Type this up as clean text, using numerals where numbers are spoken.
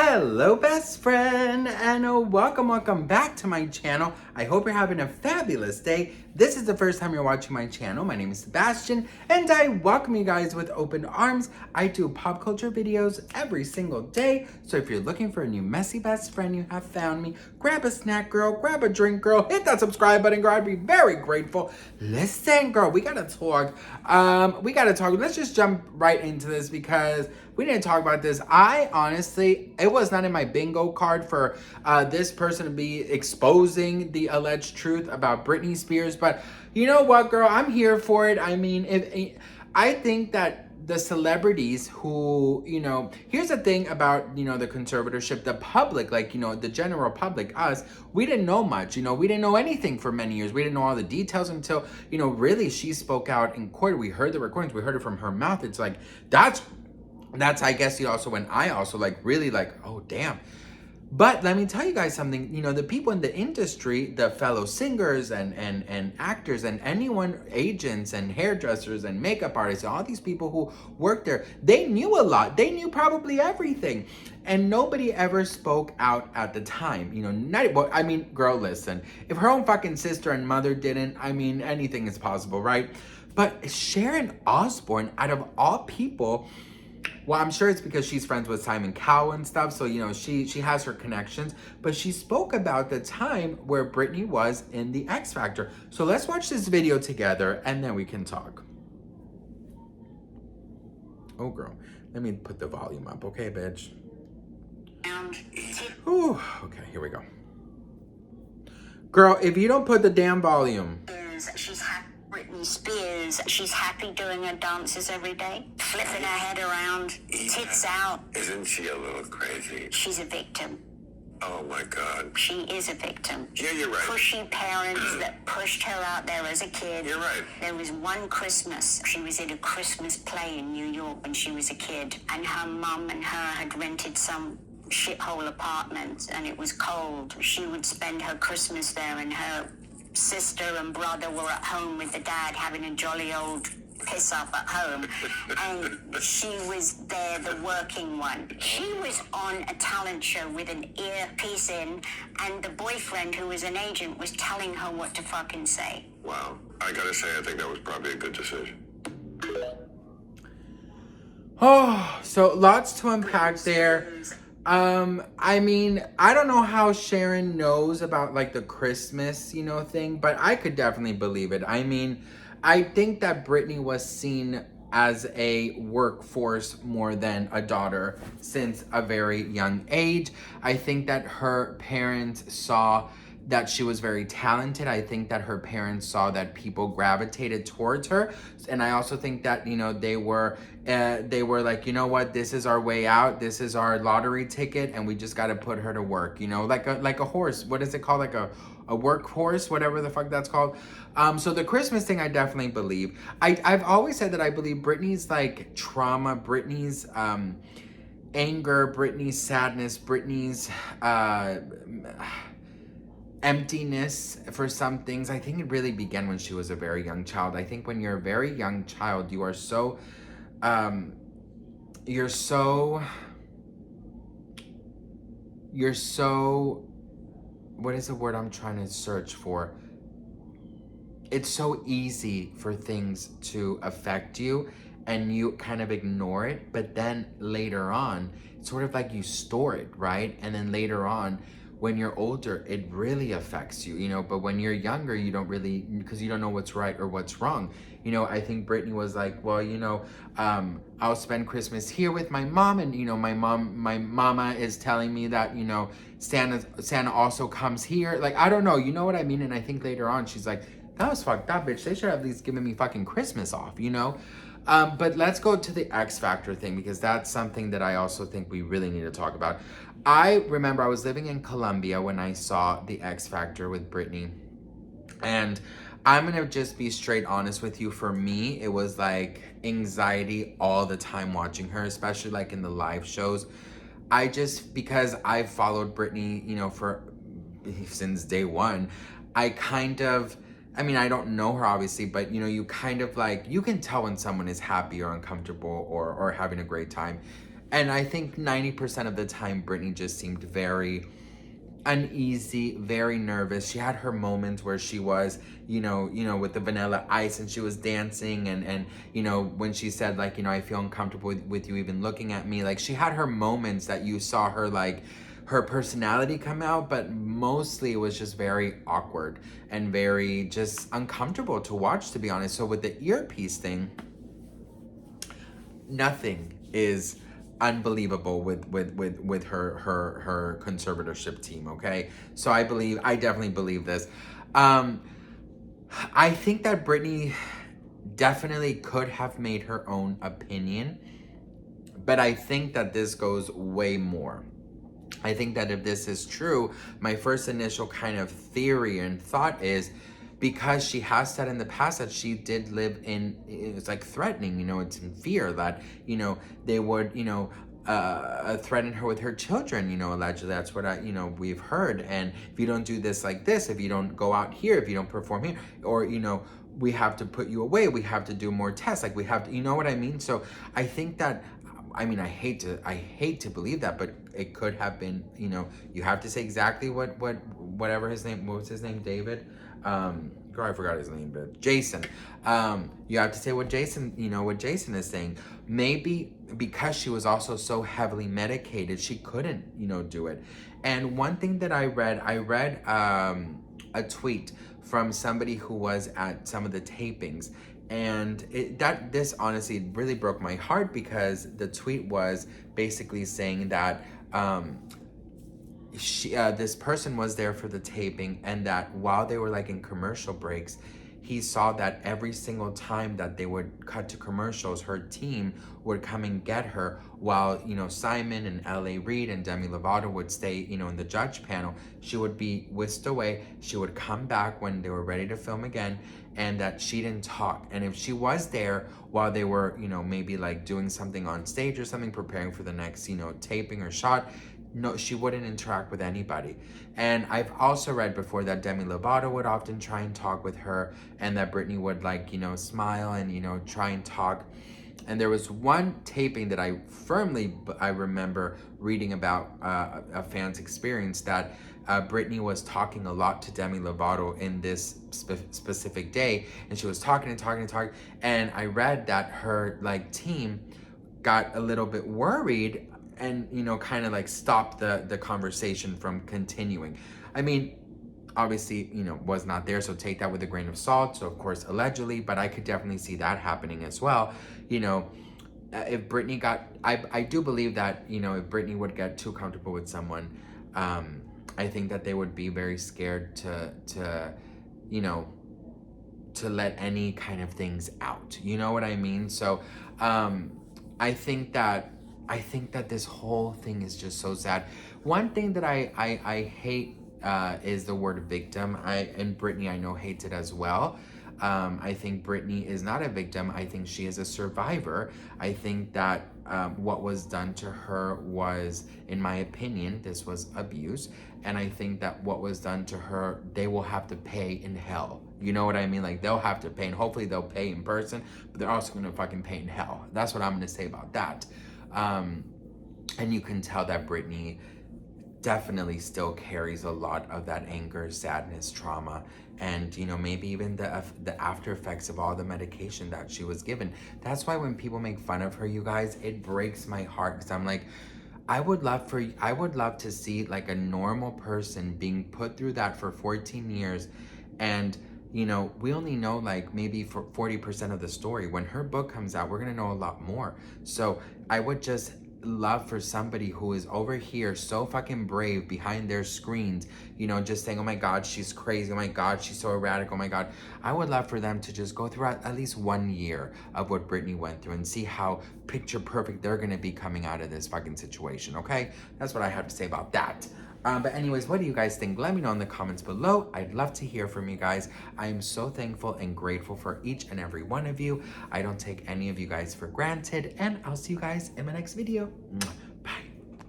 Hello best friend and welcome back to my channel. I hope you're having a fabulous day. This is the first time you're watching my channel. My name is Sebastian and I welcome you guys with open arms. I do pop culture videos every single day. So if you're looking for a new messy best friend, you have found me. Grab a snack girl, grab a drink girl, hit that subscribe button girl. I'd be very grateful. Listen girl, we gotta talk. Let's just jump right into this because we didn't talk about this. I honestly, it was not in my bingo card for this person to be exposing the alleged truth about Britney Spears. But you know what, girl? I'm here for it. I mean, I think that the celebrities who, here's the thing about, the conservatorship, the public, like, the general public, us, we didn't know much, we didn't know anything for many years. We didn't know all the details until, really she spoke out in court. We heard the recordings, we heard it from her mouth. It's like, that's I guess also when I also really oh damn. But let me tell you guys something, the people in the industry, the fellow singers and actors and anyone, agents and hairdressers and makeup artists, all these people who work there, they knew a lot. They knew probably everything. And nobody ever spoke out at the time. Girl, listen, if her own fucking sister and mother didn't, anything is possible, right? But Sharon Osbourne, out of all people, well, I'm sure it's because she's friends with Simon Cowell and stuff. So, she has her connections. But she spoke about the time where Britney was in the X Factor. So let's watch this video together and then we can talk. Oh, girl. Let me put the volume up. Okay, bitch. Ooh, okay, here we go. Girl, if you don't put the damn volume. She's happy. Britney Spears, she's happy doing her dances every day, flipping her head around, tits out. Isn't she a little crazy? She's a victim. Oh my God. She is a victim. Yeah, you're right. Pushy parents that pushed her out there as a kid. You're right. There was one Christmas, she was in a Christmas play in New York when she was a kid, and her mum and her had rented some shithole apartment, and it was cold. She would spend her Christmas there, and her sister and brother were at home with the dad having a jolly old piss up at home, and she was there, the working one. She was on a talent show with an earpiece in, and the boyfriend, who was an agent, was telling her what to fucking say. Wow. I gotta say, I think that was probably a good decision. Oh, so lots to unpack there. I don't know how Sharon knows about the Christmas, thing, but I could definitely believe it. I think that Britney was seen as a workforce more than a daughter since a very young age. I think that her parents saw that she was very talented. I think that her parents saw that people gravitated towards her. And I also think that, they were like, you know what, this is our way out. This is our lottery ticket. And we just got to put her to work, like a horse. What is it called? Like a workhorse, whatever the fuck that's called. So the Christmas thing, I definitely believe. I've always said that I believe Britney's trauma, Britney's anger, Britney's sadness, Britney's emptiness for some things, I think it really began when she was a very young child. I think when you're a very young child, you are so what is the word I'm trying to search for? It's so easy for things to affect you and you kind of ignore it, but then later on, it's sort of like you store it, right? And then later on, when you're older, it really affects you, but when you're younger, you don't really, because you don't know what's right or what's wrong. I think Britney was like, well, I'll spend Christmas here with my mom, and, my mama is telling me that, Santa also comes here. I don't know, you know what I mean? And I think later on, she's like, that was fucked up, bitch. They should have at least given me fucking Christmas off, But let's go to the X Factor thing, because that's something that I also think we really need to talk about. I remember I was living in Colombia when I saw the X Factor with Britney. And I'm going to just be straight honest with you. For me, it was anxiety all the time watching her, especially in the live shows. Because I've followed Britney, since day one, I don't know her obviously, but you kind of you can tell when someone is happy or uncomfortable or having a great time. And I think 90% of the time, Britney just seemed very uneasy, very nervous. She had her moments where she was, with the Vanilla Ice, and she was dancing, and when she said, like, I feel uncomfortable with you even looking at me. Like, she had her moments that you saw her, like, her personality come out, but mostly it was just very awkward and very just uncomfortable to watch, to be honest. So with the earpiece thing, nothing is unbelievable with her conservatorship team. Okay, so I definitely believe this. I think that Britney definitely could have made her own opinion, but I think that this goes way more. I think that if this is true, my first initial kind of theory and thought is, because she has said in the past that she did live in, it's like threatening, it's in fear that, they would, threaten her with her children, allegedly. That's what we've heard. And if you don't do this like this, if you don't go out here, if you don't perform here, or, we have to put you away, we have to do more tests, like we have to, you know what I mean? So I think that, I hate to believe that, but it could have been, you have to say exactly whatever his name, what was his name, David? Girl, I forgot his name, but Jason. You have to say what Jason is saying. Maybe because she was also so heavily medicated, she couldn't, do it. And one thing that I read a tweet from somebody who was at some of the tapings, and this honestly really broke my heart, because the tweet was basically saying that this person was there for the taping, and that while they were like in commercial breaks, he saw that every single time that they would cut to commercials, her team would come and get her, while Simon and L.A. Reid and Demi Lovato would stay in the judge panel. She would be whisked away. She would come back when they were ready to film again, and that she didn't talk. And if she was there while they were maybe like doing something on stage or something, preparing for the next taping or shot, no, she wouldn't interact with anybody. And I've also read before that Demi Lovato would often try and talk with her, and that Britney would smile and try and talk. And there was one taping that I remember reading about a fan's experience, that Britney was talking a lot to Demi Lovato in this specific day, and she was talking and talking and talking. And I read that her team got a little bit worried and kind of stopped the conversation from continuing. Obviously was not there, so take that with a grain of salt. So of course, allegedly, but I could definitely see that happening as well. If Britney I do believe that if Britney would get too comfortable with someone, I think that they would be very scared to let any kind of things out. You know what I mean? So I think that this whole thing is just so sad. One thing that I hate is the word victim. And Britney, I know, hates it as well. I think Britney is not a victim. I think she is a survivor. I think that what was done to her was, in my opinion, this was abuse. And I think that what was done to her, they will have to pay in hell. You know what I mean? They'll have to pay, and hopefully they'll pay in person, but they're also gonna fucking pay in hell. That's what I'm gonna say about that. And you can tell that Britney definitely still carries a lot of that anger, sadness, trauma, and maybe even the after effects of all the medication that she was given. That's why when people make fun of her, you guys, it breaks my heart, because I'm like, I would love to see a normal person being put through that for 14 years, and we only know maybe for 40% of the story. When her book comes out, we're gonna know a lot more. So I would just love for somebody who is over here so fucking brave behind their screens, just saying, oh my God, she's crazy, oh my God, she's so erratic, oh my God. I would love for them to just go through at least 1 year of what Britney went through and see how picture perfect they're gonna be coming out of this fucking situation, okay? That's what I have to say about that. But anyways, what do you guys think? Let me know in the comments below. I'd love to hear from you guys. I am so thankful and grateful for each and every one of you. I don't take any of you guys for granted, and I'll see you guys in my next video.